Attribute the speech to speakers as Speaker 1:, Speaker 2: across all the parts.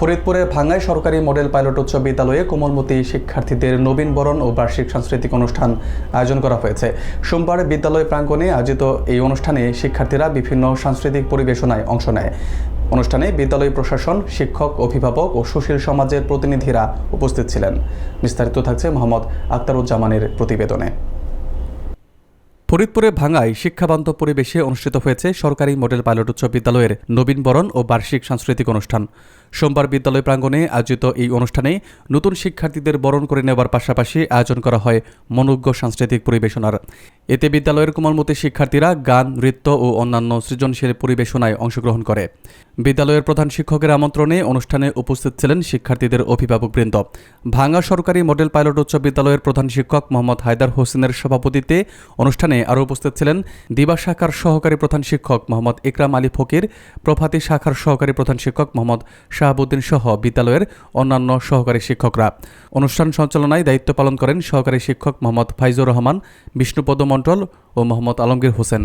Speaker 1: ফরিদপুরে ভাঙ্গাই সরকারি model pilot উচ্চ বিদ্যালয়ে কোমলমতি শিক্ষার্থীদের নবীন বরণ ও বার্ষিক সাংস্কৃতিক অনুষ্ঠান আয়োজন করা হয়েছে। সোমবার বিদ্যালয় প্রাঙ্গণে আয়োজিত এই অনুষ্ঠানে শিক্ষার্থীরা বিভিন্ন সাংস্কৃতিক পরিবেশনায় অংশ নেয়। অনুষ্ঠানে বিদ্যালয় প্রশাসন, শিক্ষক, অভিভাবক ও সুশীল সমাজের প্রতিনিধিরা উপস্থিত ছিলেন। বিস্তারিত থাকছে মোহাম্মদ আক্তারুজ্জামানের প্রতিবেদনে। ফরিদপুরে ভাঙ্গাই শিক্ষাবান্ধব পরিবেশে অনুষ্ঠিত হয়েছে সরকারি মডেল পাইলট উচ্চ বিদ্যালয়ের নবীনবরণ ও বার্ষিক সাংস্কৃতিক অনুষ্ঠান। সোমবার বিদ্যালয় প্রাঙ্গণে আয়োজিত এই অনুষ্ঠানে নতুন শিক্ষার্থীদের বরণ করে নেওয়ার পাশাপাশি আয়োজন করা হয় মনোজ্ঞ সাংস্কৃতিক পরিবেশনার। এতে বিদ্যালয়ের কোমলমতি শিক্ষার্থীরা গান, নৃত্য ও অন্যান্য সৃজনশীল পরিবেশনায় অংশগ্রহণ করে। বিদ্যালয়ের প্রধান শিক্ষকের আমন্ত্রণে অনুষ্ঠানে উপস্থিত ছিলেন শিক্ষার্থীদের অভিভাবকবৃন্দ। ভাঙ্গা সরকারি মডেল পাইলট উচ্চ বিদ্যালয়ের প্রধান শিক্ষক মোহাম্মদ হায়দার হোসেনের সভাপতিত্বে অনুষ্ঠানে আরও উপস্থিত ছিলেন দিবা শাখার সহকারী প্রধান শিক্ষক মোহাম্মদ ইকরাম আলী ফকির, প্রভাতী শাখার সহকারী প্রধান শিক্ষক মোহাম্মদ শাহাবুদ্দিন সহ বিদ্যালয়ের অন্যান্য সহকারী শিক্ষকরা। অনুষ্ঠান সঞ্চালনায় দায়িত্ব পালন করেন সহকারী শিক্ষক মোহাম্মদ ফাইজুর রহমান, বিষ্ণুপদ মণ্ডল ও মোহাম্মদ আলমগীর হোসেন।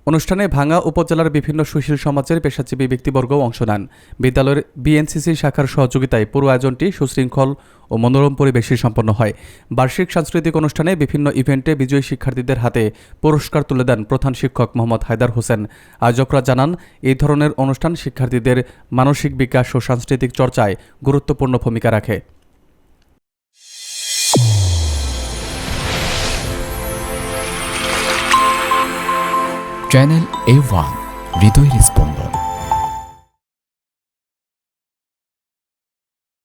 Speaker 1: অনুষ্ঠানে ভাঙ্গা উপজেলার বিভিন্ন সুশীল সমাজের পেশাজীবী ব্যক্তিবর্গও অংশ নেন। বিদ্যালয়ের বিএনসিসি শাখার সহযোগিতায় পুরো আয়োজনটি সুশৃঙ্খল ও মনোরম পরিবেশে সম্পন্ন হয়। বার্ষিক সাংস্কৃতিক অনুষ্ঠানে বিভিন্ন ইভেন্টে বিজয়ী শিক্ষার্থীদের হাতে পুরস্কার তুলে দেন প্রধান শিক্ষক মোহাম্মদ হায়দার হোসেন। আয়োজকরা জানান, এই ধরনের অনুষ্ঠান শিক্ষার্থীদের মানসিক বিকাশ ও সাংস্কৃতিক চর্চায় গুরুত্বপূর্ণ ভূমিকা রাখে।
Speaker 2: চ্যানেল A1 হৃদয়ের স্পন্দন।